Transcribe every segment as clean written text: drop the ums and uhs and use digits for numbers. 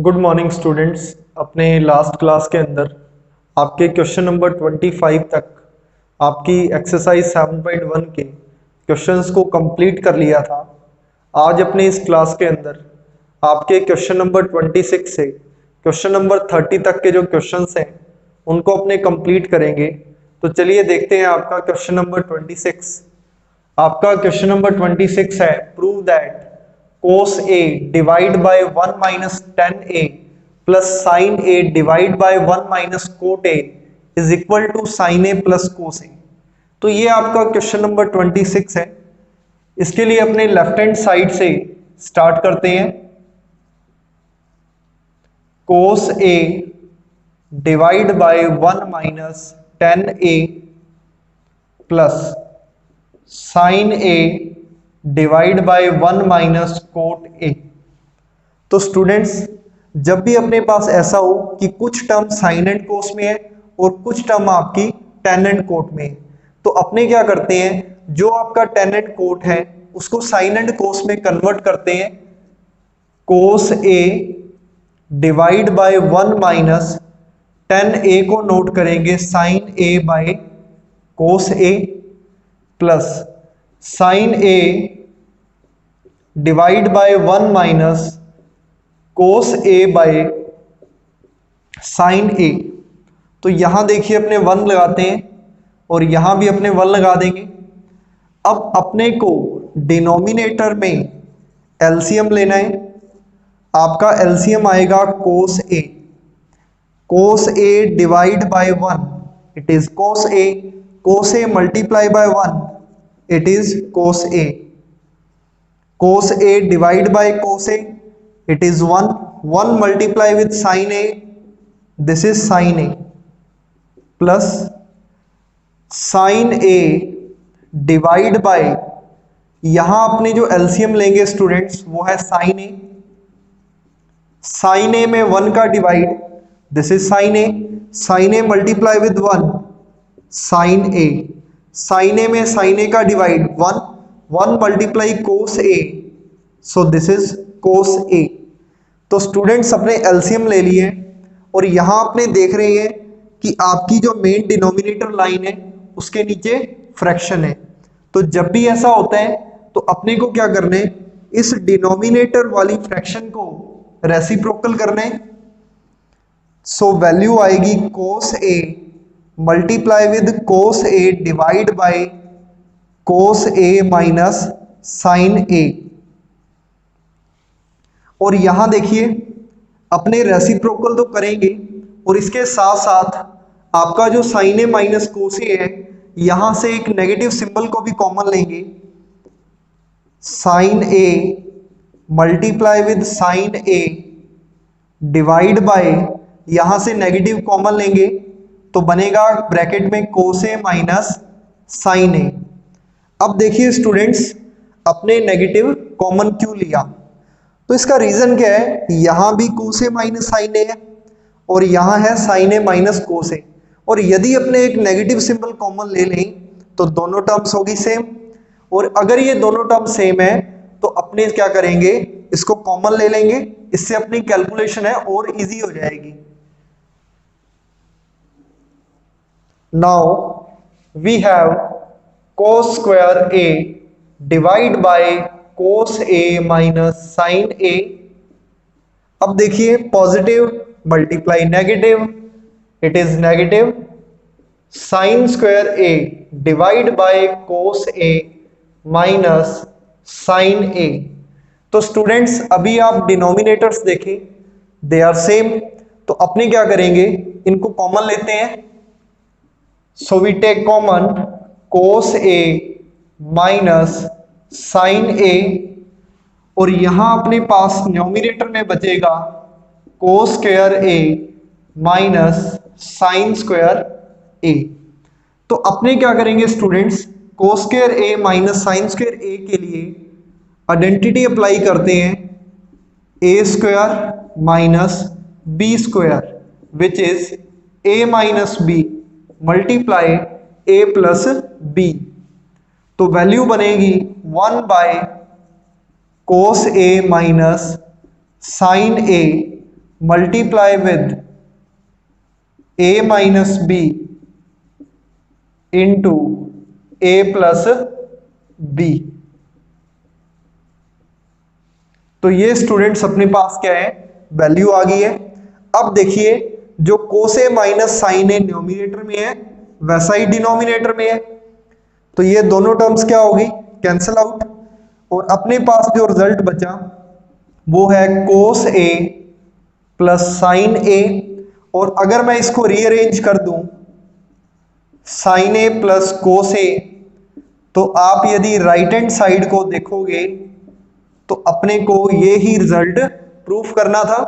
Good morning students. अपने last class के अंदर आपके क्वेश्चन नंबर 25 तक आपकी एक्सरसाइज 7.1 के क्वेश्चंस को कंप्लीट कर लिया था। आज अपने इस क्लास के अंदर आपके क्वेश्चन नंबर 26 से क्वेश्चन नंबर 30 तक के जो क्वेश्चंस हैं उनको अपने कंप्लीट करेंगे। तो चलिए देखते हैं आपका क्वेश्चन नंबर 26। आपका क्वेश्चन नंबर 26 है, prove that cos A divide by 1 minus tan A plus sin A divide by 1 minus cot A is equal to sin A plus cos A। तो ये आपका क्वेश्चन नंबर 26 है। इसके लिए अपने left hand side से start करते हैं। cos A divide by 1 minus tan A plus sin A divide by 1 minus cot a. तो स्टूडेंट्स, जब भी अपने पास ऐसा हो कि कुछ टर्म साइन एंड कोस में है और कुछ टर्म आपकी टेन एंड कोट में है, तो अपने क्या करते हैं, जो आपका टेन एंड कोट है उसको साइन एंड कोस में कन्वर्ट करते हैं। Cos A divide by 1 minus tan A को नोट करेंगे sine A by cos A plus sine A divide by 1 minus cos A by sine A. तो यहां देखिए अपने 1 लगाते हैं और यहां भी अपने 1 लगा देंगे। अब अपने को डिनोमिनेटर में एलसीएम लेना है। आपका एलसीएम आएगा cos A. Cos A divide by 1 it is cos A. Cos A multiply by 1 it is cos A. Cos A divide by cos A, it is 1. 1 multiply with sin A, this is sin A plus sin A divide by, यहां अपने जो LCM लेंगे students वो है sin A। sin A में 1 का divide, this is sin A। sin A multiply with 1 sin A। Sine A में sine A का divide 1 multiply cos A, so this is cos A. तो स्टूडेंट्स अपने LCM ले लिए और यहां आपने देख रहे हैं कि आपकी जो मेन डिनोमिनेटर लाइन है उसके नीचे फ्रैक्शन है। तो जब भी ऐसा होता है तो अपने को क्या करना है, इस डिनोमिनेटर वाली फ्रैक्शन को रेसिप्रोकल करना है। सो वैल्यू आएगी cos A multiply with cos A divide by cos A minus sine A. और यहां देखिए अपने रेसिप्रोकल तो करेंगे और इसके साथ साथ आपका जो साइन ए माइनस कोस ए है, यहां से एक नेगेटिव सिंबल को भी कॉमन लेंगे। Sine A multiply with sine A divide by, यहां से नेगेटिव कॉमन लेंगे तो बनेगा ब्रैकेट में कोस ए माइनस साइन ए। अब देखिए स्टूडेंट्स, अपने नेगेटिव कॉमन क्यों लिया, तो इसका रीजन क्या है, यहां भी कोस ए माइनस साइन ए है और यहां है साइन ए माइनस कोस ए। और यदि अपने एक नेगेटिव सिंबल कॉमन ले लें तो दोनों टर्म्स होगी सेम। और अगर ये दोनों टर्म सेम है तो अपने क्या करेंगे, इसको कॉमन ले लेंगे, इससे अपनी कैलकुलेशन है और इजी हो जाएगी। Now we have cos square A divide by cos A minus sin A। अब देखिए positive multiply negative, it is negative sin square A divide bye cos A minus sin A। तो students अभी आप denominators देखें, they are same. तो अपने क्या करेंगे, इनको कॉमन लेते हैं। So we take common cos A minus sin A और यहां अपने पास न्यूमरेटर में बचेगा cos square A minus sin square A। तो अपने क्या करेंगे students, cos square A minus sin square A के लिए आइडेंटिटी अप्लाई करते हैं, a square minus b square which is a minus b multiply a plus b। तो value बनेगी 1 by cos A minus sine A multiply with a minus b into a plus b. तो ये students अपने पास क्या है, value आ गई है। अब देखिए जो कोस ए माइनस साइन ए न्यूमरेटर में है वैसा ही डिनोमिनेटर में है, तो ये दोनों टर्म्स क्या होगी, कैंसिल आउट। और अपने पास जो रिजल्ट बचा वो है cos A plus sine A. और अगर मैं इसको रीअरेंज कर दूं sign A plus cos A, तो आप यदि राइट हैंड साइड को देखोगे तो अपने को ये ही रिजल्ट प्रूफ करना था।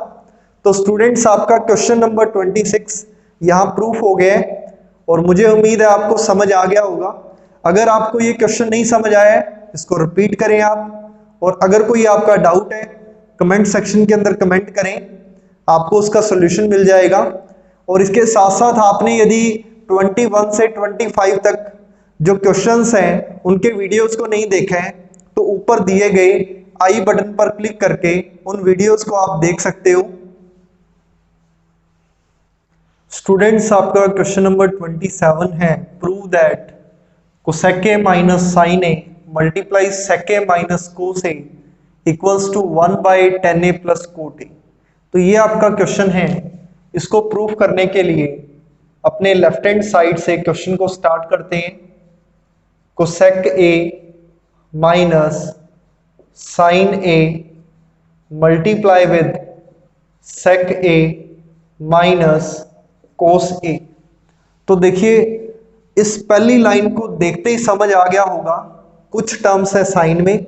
तो स्टूडेंट्स आपका क्वेश्चन नंबर 26 यहां प्रूफ हो गया है और मुझे उम्मीद है आपको समझ आ गया होगा। अगर आपको ये क्वेश्चन नहीं समझ आया है इसको रिपीट करें आप, और अगर कोई आपका डाउट है कमेंट सेक्शन के अंदर कमेंट करें, आपको उसका सॉल्यूशन मिल जाएगा। और इसके साथ साथ आपने यदि 21 से 25 तक जो क्वेश्चंस हैं उनके वीडियोस को नहीं देखा है तो ऊपर दिए गए आई बटन पर क्लिक करके उन वीडियोस को आप देख सकते हो। स्टूडेंट्स आपका क्वेश्चन नंबर 27 है, prove that cosec A minus sine A multiply sec A minus cos a equals to 1/tan a plus cot a. तो ये आपका क्वेश्चन है। इसको प्रूफ करने के लिए अपने लेफ्ट हैंड साइड से क्वेश्चन को स्टार्ट करते हैं। Cosec A minus sine A multiply with sec A minus cos A. तो देखिए इस पहली लाइन को देखते ही समझ आ गया होगा, कुछ टर्म्स है साइन में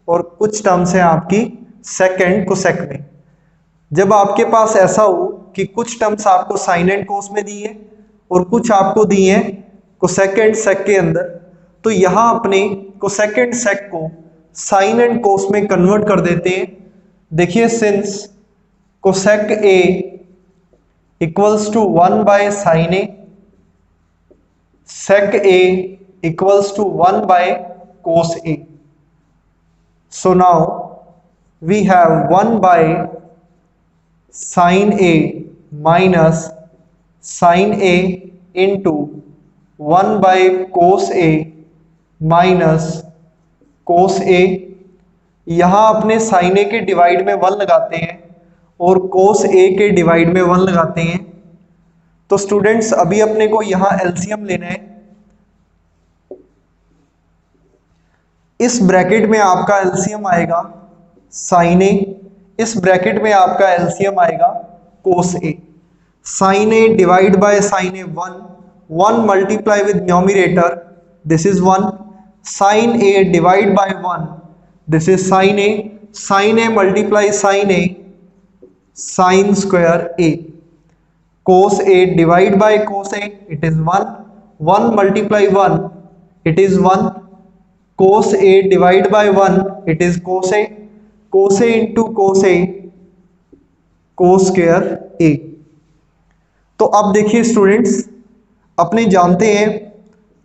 और कुछ टर्म्स है आपकी सेक एंड कोसेक में। जब आपके पास ऐसा हो कि कुछ टर्म्स आपको साइन एंड कोस में दी है और कुछ आपको दी है कोसेक एंड सेक के अंदर, तो यहां अपने कोसेक एंड सेक को साइन एंड कोस में कन्वर्ट कर देते हैं। देखिए since cosec a equals to 1/sin a, sec a equals to 1/cos a. So now we have 1/sin a minus sin a into 1/cos a minus cos a। यहां अपने sin a के divide में 1 लगाते हैं और cos a के divide में 1 लगाते हैं। तो स्टूडेंट्स अभी अपने को यहां एलसीएम लेना है। इस ब्रैकेट में आपका एलसीएम आएगा साइन ए, इस ब्रैकेट में आपका एलसीएम आएगा cos A. Sine A divide by sine A 1 multiply with numerator this is 1, sine A divide by 1 this is sine A multiply sine A sine square A. cos a divide by cos a it is 1 multiply 1 it is 1, cos a divide by 1 it is cos a into cos a cos square a। तो अब देखिए students अपने जानते हैं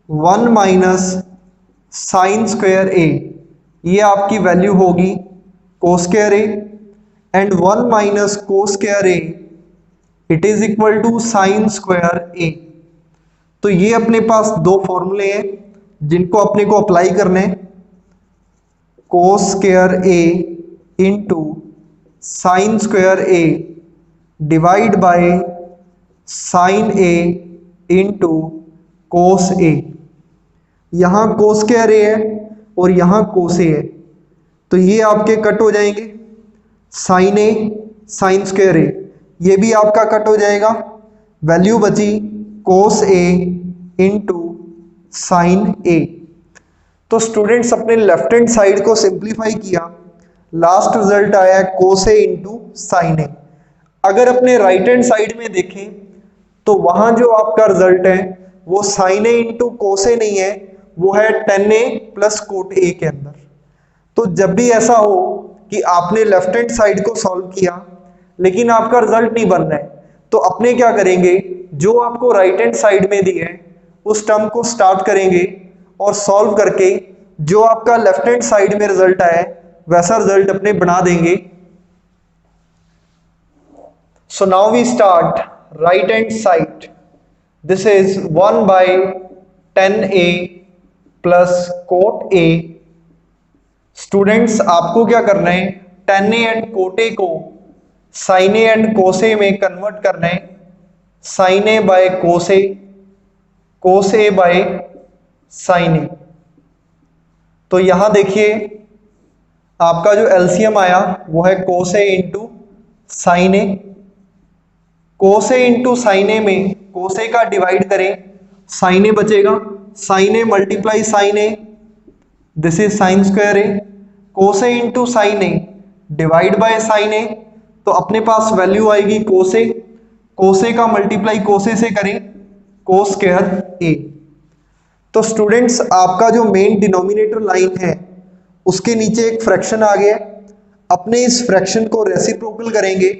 1 minus sign square ए, ये आपकी value होगी cos square A, and 1 minus cos square A it is equal to sine square A. तो ये अपने पास दो फॉर्मूले हैं जिनको अपने को अप्लाई करने हैं, cos square A into sine square A divide by sine A into cos A. यहां कोस स्क्वायर ए है और यहां कोस ए है, तो ये आपके कट हो जाएंगे, साइन ए साइन स्क्वायर ए ये भी आपका कट हो जाएगा, वैल्यू बची कोस ए इंटू साइन ए। तो स्टूडेंट्स अपने लेफ्ट हैंड साइड को सिंप्लीफाई किया, लास्ट रिजल्ट आया कोस ए इंटू साइन ए। अगर अपने राइट हैंड साइड में देखें तो वहां जो आपका रिजल्ट है वो साइन ए इंटू कोस ए नहीं है, वो है tan ए प्लस कोट ए के अंदर। तो जब भी ऐसा हो कि आपने लेफ्ट हैंड साइड को सॉल्व किया लेकिन आपका रिजल्ट नहीं बन रहा है, तो अपने क्या करेंगे, जो आपको राइट हैंड साइड में दी है उस टर्म को स्टार्ट करेंगे और सॉल्व करके जो आपका लेफ्ट हैंड साइड में रिजल्ट आया है वैसा रिजल्ट अपने बना देंगे। So now we start right hand side. This is 1 by 10a plus cot a. Students आपको क्या करना है, 10a एंड cot a को sin a and cos a में कन्वर्ट करना है, sin a by cos a by sin a। तो यहां देखिए आपका जो एलसीएम आया वो है cos a into sine A. cos a into sine A में cos a का डिवाइड करें, sin a बचेगा, sin a multiply sin a, this is sine square A. cos a into sine A divide by sin a, तो अपने पास value आएगी cos a का multiply cos a से करें cos स्क्वायर a। तो स्टूडेंट्स आपका जो मेन डिनोमिनेटर लाइन है उसके नीचे एक फ्रैक्शन आ गया, अपने इस फ्रैक्शन को रेसिप्रोकल करेंगे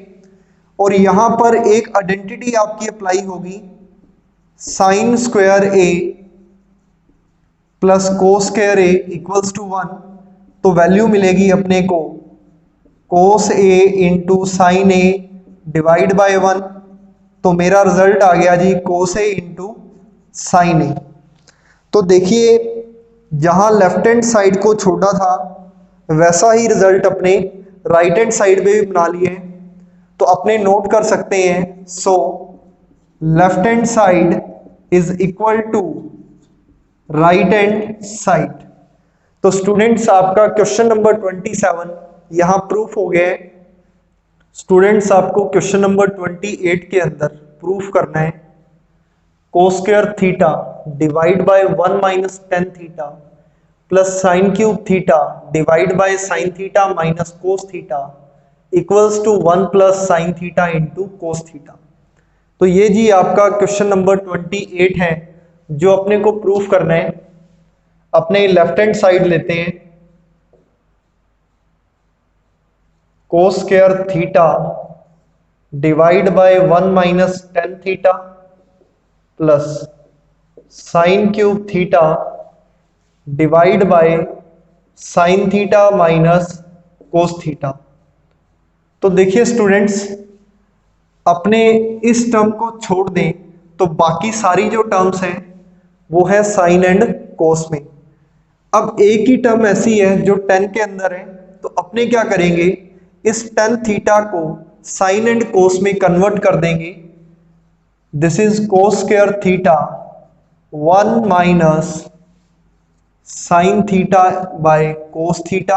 और यहां पर एक आइडेंटिटी आपकी अप्लाई होगी, sine square A plus cos square A equals to 1। तो वैल्यू मिलेगी अपने को cos A into sine A divide by 1। तो मेरा रिजल्ट आ गया जी कोस ए इंटू साइन ए। तो देखिए जहां लेफ्ट हैंड साइड को छोड़ा था वैसा ही रिजल्ट अपने राइट हैंड साइड पे भी बना लिए हैं, तो अपने नोट कर सकते हैं। So left hand side is equal to right hand side. तो स्टूडेंट्स आपका क्वेश्चन नंबर 27 यहां प्रूफ हो गया है। स्टूडेंट्स आपको क्वेश्चन नंबर 28 के अंदर प्रूफ करना है cos square theta divide by 1 minus tan theta plus sine cube theta divide by sine theta minus cos theta equals to 1 plus sine theta into cos theta. तो ये जी आपका question number 28 है जो अपने को प्रूफ करना है। अपने लेफ्ट हैंड साइड लेते हैं, cos square theta divide by 1 minus tan theta plus sine cube theta divide by sine theta minus cos theta. तो देखिए स्टूडेंट्स अपने इस टर्म को छोड़ दें तो बाकी सारी जो टर्म्स हैं वो है साइन एंड कोस में। अब एक ही टर्म ऐसी है जो 10 के अंदर है, तो अपने क्या करेंगे, इस tan थीटा को साइन एंड कोस में कन्वर्ट कर देंगे। This is cos square theta 1 minus sine theta by cos theta.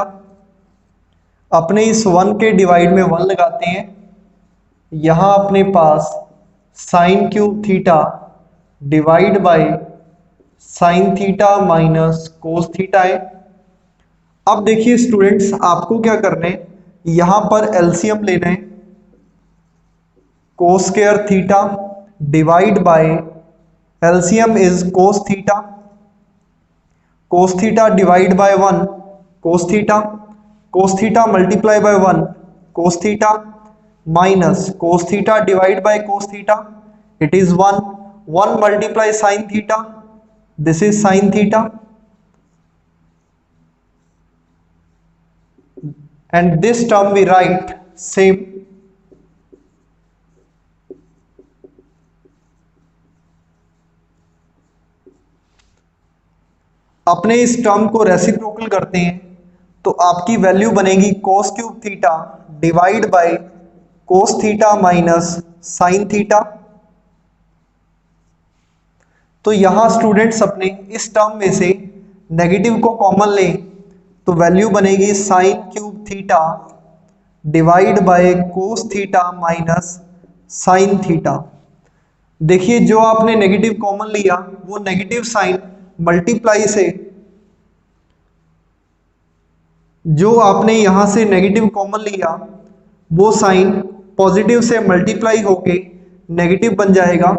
अपने इस 1 के डिवाइड में 1 लगाते हैं, यहां अपने पास sine cube theta divide by sine theta minus cos theta है। अब देखिए स्टूडेंट्स आपको क्या करना है, यहां पर एलसीएम लेना है, cos square theta divide bye LCM is cos theta, cos theta divide by 1 cos theta, cos theta multiply by 1 cos theta minus cos theta divide by cos theta, it is 1 multiply sine theta, this is sine theta and this term we write same। अपने इस term को reciprocal करते हैं तो आपकी value बनेगी कोस cube theta divide by cos theta minus sine theta. तो यहां स्टूडेंट्स अपने इस टर्म में से नेगेटिव को कॉमन लें तो वैल्यू बनेगी sign cube theta divide by cos theta minus sine theta. देखिए जो आपने नेगेटिव कॉमन लिया वो नेगेटिव साइन मल्टीप्लाई से, जो आपने यहां से नेगेटिव कॉमन लिया वो साइन पॉजिटिव से मल्टीप्लाई होके नेगेटिव बन जाएगा।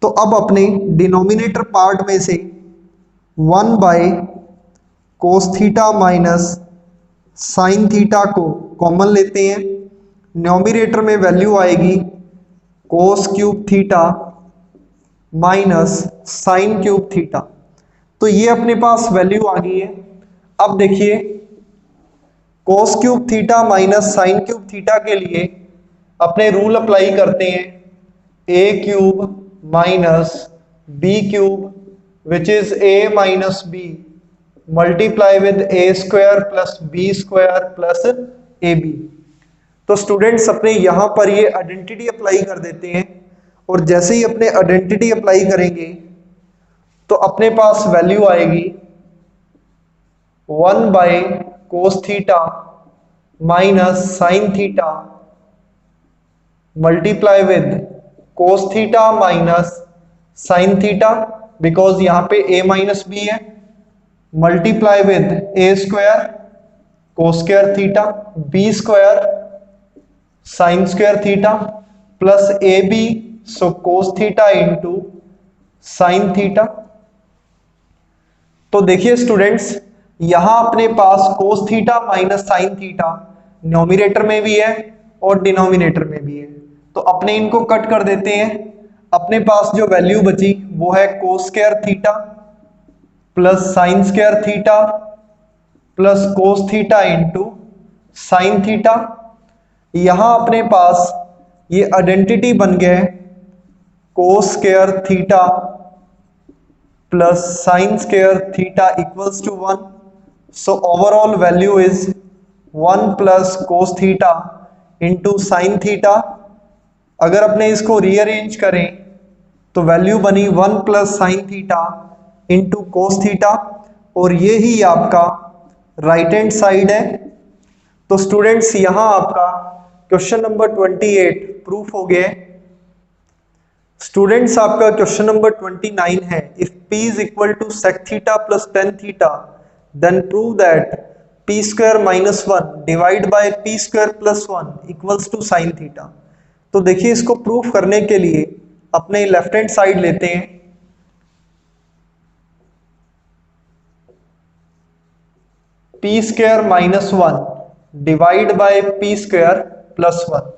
तो अब अपने डिनोमिनेटर पार्ट में से 1 by cos theta minus sine theta को कॉमन लेते हैं, न्यूमरेटर में वैल्यू आएगी कोस cube theta minus sine cube theta. तो ये अपने पास वैल्यू आ गई है। अब देखिए cos cube theta minus sine cube theta के लिए अपने रूल अप्लाई करते हैं, A cube minus B cube which is A minus B multiply with A square plus B square plus A B. तो स्टूडेंट्स अपने यहां पर ये आइडेंटिटी अप्लाई कर देते हैं, और जैसे ही अपने आइडेंटिटी अप्लाई करेंगे तो अपने पास वैल्यू आएगी 1 by cos theta minus sine theta multiply with cos theta minus sine theta, because यहां पे a माइनस बी है, multiply with A square cos square theta B square sine square theta plus A B, so cos theta into sine theta. तो देखिए students, यहां अपने पास cos theta minus sine theta numerator में भी है और डिनोमिनेटर में भी है, तो अपने इनको कट कर देते हैं। अपने पास जो वैल्यू बची वो है cos square theta plus sine square theta plus cos theta into sine theta. यहां अपने पास ये आइडेंटिटी बन गया है cos square theta plus sine square theta equals to 1, so overall value is 1 plus cos theta into sine theta. अगर अपने इसको रीअरेंज करें तो वैल्यू बनी 1 plus sine theta into cos theta, और ये ही आपका राइट हैंड साइड है। तो स्टूडेंट्स यहां आपका क्वेश्चन नंबर 28 प्रूफ हो गया। स्टूडेंट्स आपका क्वेश्चन नंबर 29 है, if p is equal to sec theta plus tan theta then prove that p square minus 1 divide by p square plus 1 equals to sine theta. तो देखिए इसको proof करने के लिए अपने लेफ्ट हैंड साइड लेते हैं, p square minus 1 divide by p square plus 1।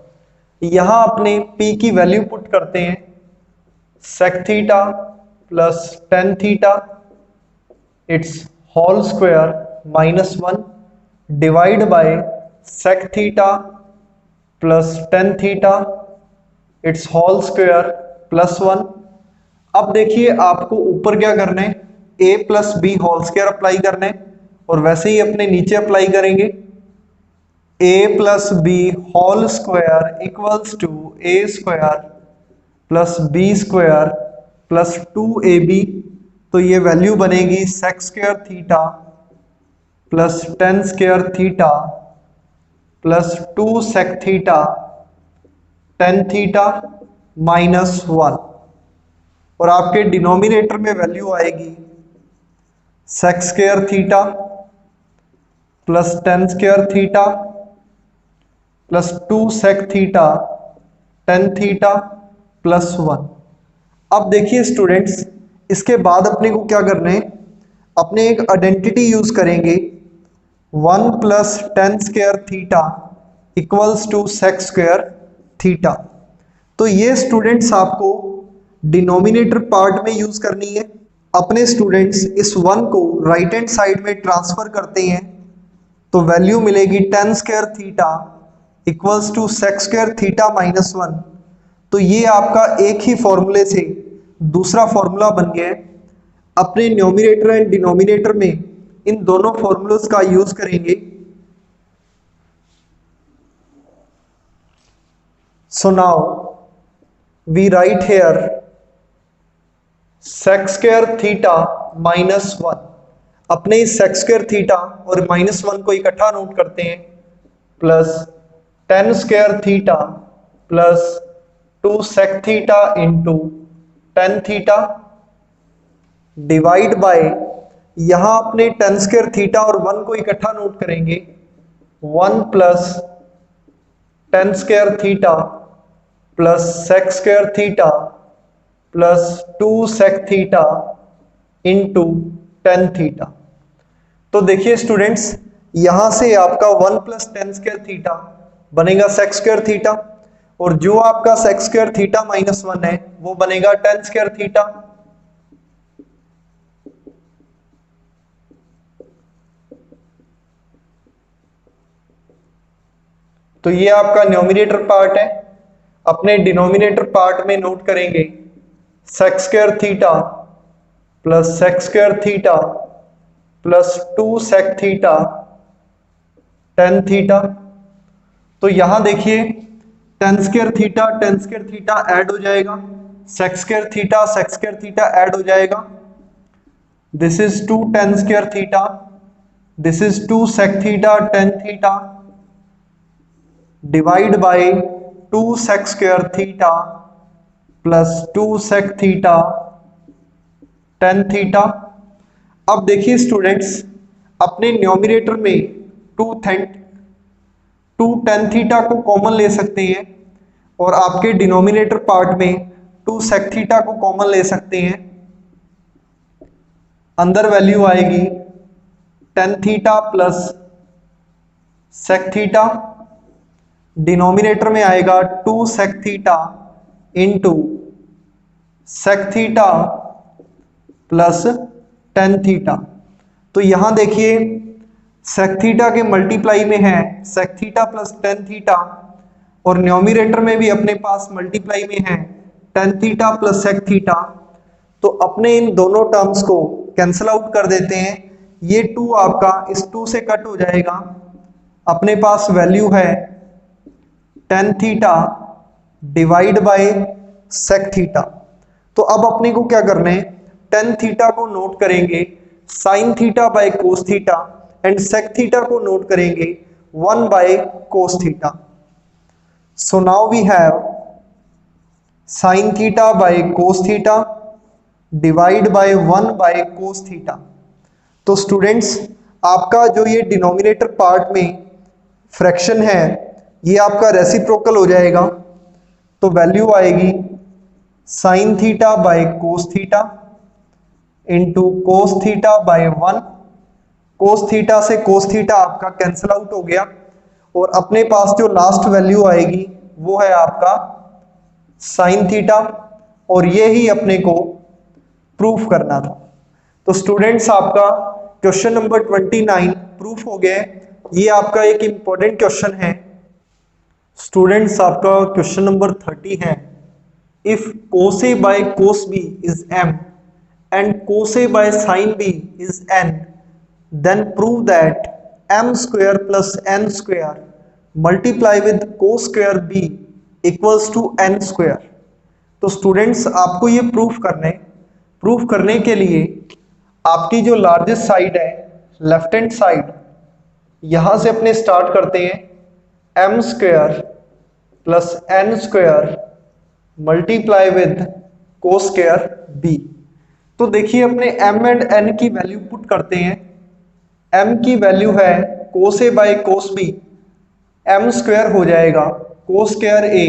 यहां अपने p की वैल्यू पुट करते हैं, sec theta plus tan theta it's whole square minus 1 divide by sec theta plus tan theta it's whole square plus 1। अब देखिए आपको ऊपर क्या करना है, a plus b whole square apply करना है, और वैसे ही अपने नीचे अप्लाई करेंगे a plus b whole square equals to a square plus B square plus 2ab। तो ये वैल्यू बनेगी sec square theta plus tan square theta plus 2 sec theta tan theta minus 1, और आपके डिनोमिनेटर में वैल्यू आएगी sec square theta plus tan square theta plus 2 sec theta tan theta plus 1। अब देखिए students, इसके बाद अपने को क्या करना है, अपने एक आइडेंटिटी यूज करेंगे 1 plus tan square theta equals to sec square theta. तो ये स्टूडेंट्स आपको डिनोमिनेटर पार्ट में यूज करनी है। अपने स्टूडेंट्स इस 1 को राइट हैंड साइड में ट्रांसफर करते हैं तो वैल्यू मिलेगी tan square theta equals to sec square theta minus 1। तो ये आपका एक ही फॉर्मूले से दूसरा फॉर्मूला बन गया है। अपने न्यूमरेटर एंड डिनोमिनेटर में इन दोनों फॉर्मूलोज का यूज करेंगे। So now we write here sec square theta minus 1। अपने इस सेक स्क्वायर थीटा और माइनस 1 को इकट्ठा नोट करते हैं, plus tan square theta plus 2 sec theta into tan theta divide by, यहां अपने टेन स्क्वायर थीटा और 1 को इकट्ठा नोट करेंगे, 1 plus tan square theta plus sec square theta plus 2 sec theta into tan theta. तो देखिए स्टूडेंट्स, यहां से आपका 1 प्लस टेन स्क्वायर थीटा बनेगा सेक स्क्वायर थीटा, और जो आपका सेक स्क्वायर थीटा माइनस 1 है वो बनेगा टेन स्क्वायर थीटा। तो ये आपका न्यूमरेटर पार्ट है। अपने डिनोमिनेटर पार्ट में नोट करेंगे sec square theta plus sec square theta plus 2 sec theta tan theta. तो यहां देखिए टेन स्क्वायर थीटा ऐड हो जाएगा, सेक स्क्वायर थीटा ऐड हो जाएगा। This is 2 tan square theta, this is 2 sec theta tan theta divide by 2 sec square theta plus 2 sec theta tan theta. अब देखिए students, अपने न्यूमरेटर में 2 टेन थीटा को common ले सकते हैं और आपके डिनोमिनेटर पार्ट में 2 सेक थीटा को कॉमन ले सकते हैं। अंदर वैल्यू आएगी tan theta plus sec theta, denominator में आएगा 2 sec theta into sec theta plus tan theta. तो यहां देखिए सेक थीटा के मल्टीप्लाई में है sec theta plus tan theta और न्यूमरेटर में भी अपने पास मल्टीप्लाई में है tan theta plus sec theta. तो अपने इन दोनों टर्म्स को कैंसिल आउट कर देते हैं। ये 2 आपका इस 2 से कट हो जाएगा। अपने पास वैल्यू है tan theta divide by sec theta. तो अब अपने को क्या करना है, टेन थीटा को नोट करेंगे sine theta by cos theta and sec theta को नोट करेंगे 1 by cos theta. So now we have sine theta by cos theta divide by 1 by cos theta. तो स्टूडेंट्स, आपका जो ये डिनोमिनेटर पार्ट में fraction है ये आपका रेसिप्रोकल हो जाएगा। तो वैल्यू आएगी sign theta by cos theta into cos theta by 1। Cos theta से कोस थीटा आपका कैंसिल आउट हो गया और अपने पास जो लास्ट वैल्यू आएगी वो है आपका साइन थीटा और ये ही अपने को प्रूफ करना था। तो स्टूडेंट्स, आपका क्वेश्चन नंबर 29 प्रूफ हो गया। ये आपका एक इंपॉर्टेंट क्वेश्चन है। स्टूडेंट्स, आपका क्वेश्चन नंबर 30 है, if cos A by cos B is m and cos A by sin B is n, then prove that m square plus n square multiply with cos square B equals to n square। तो students, आपको ये proof करने proof करने के लिए आपकी जो largest side है लेफ्ट हैंड साइड, यहां से अपने स्टार्ट करते हैं M square plus N square multiply with cos square B. तो देखिए अपने m एंड n की वैल्यू पुट करते हैं। m की वैल्यू है cos A by cos B, m square हो जाएगा cos square A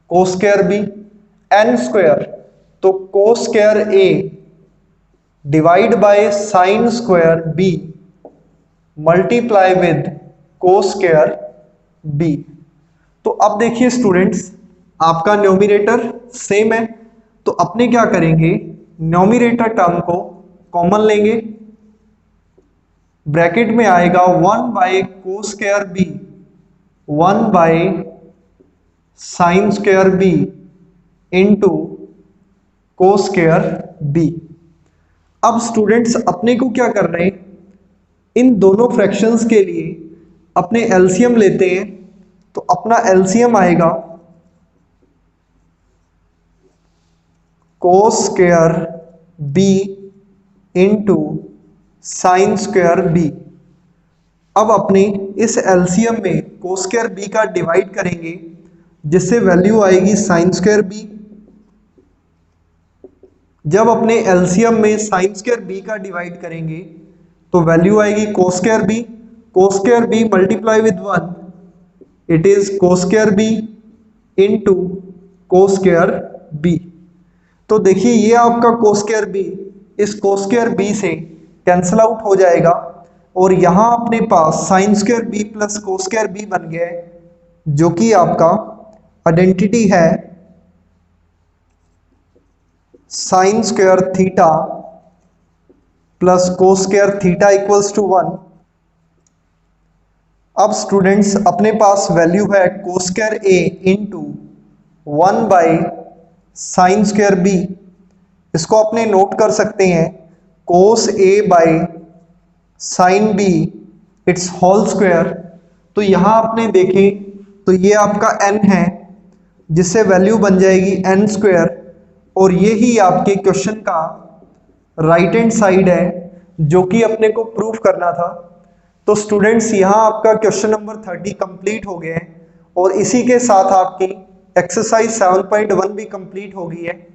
cos square B, n square तो cos square A divide by sine square B multiply with cos square B. तो अब देखिए स्टूडेंट्स, आपका numerator same है तो अपने क्या करेंगे, न्यूमरेटर टर्म को कॉमन लेंगे। ब्रैकेट में आएगा 1 by cos square b 1 by sine square B into cos square b. अब स्टूडेंट्स, अपने को क्या कर रहे हैं, इन दोनों फ्रैक्शंस के लिए अपने एलसीएम लेते हैं। तो अपना एलसीएम आएगा cos square B into sine square b. अब अपने इस एलसीएम में कोस स्क्वायर बी का डिवाइड करेंगे जिससे वैल्यू आएगी साइन स्क्वायर बी। जब अपने एलसीएम में साइन स्क्वायर बी का डिवाइड करेंगे तो वैल्यू आएगी cos square B. Cos square B multiply with 1, it is cos square B into cos square B. तो देखिए ये आपका कोस स्क्वायर बी इस कोस स्क्वायर बी से कैंसिल आउट हो जाएगा और यहां अपने पास sine square B plus cos square B बन गया है, जो कि आपका आइडेंटिटी है sine square theta plus cos square theta equals to 1। अब स्टूडेंट्स अपने पास वैल्यू है cos square A into 1/sin² B. इसको अपने नोट कर सकते हैं cos A by sine B it's whole square. तो यहां आपने देखें तो ये आपका n है जिससे वैल्यू बन जाएगी n², और ये ही आपके क्वेश्चन का राइट हैंड साइड है जो कि अपने को प्रूफ करना था। तो स्टूडेंट्स यहाँ आपका क्वेश्चन नंबर 30 कंप्लीट हो गया है और इसी के साथ आपकी एक्सरसाइज 7.1 भी कंप्लीट हो गई है।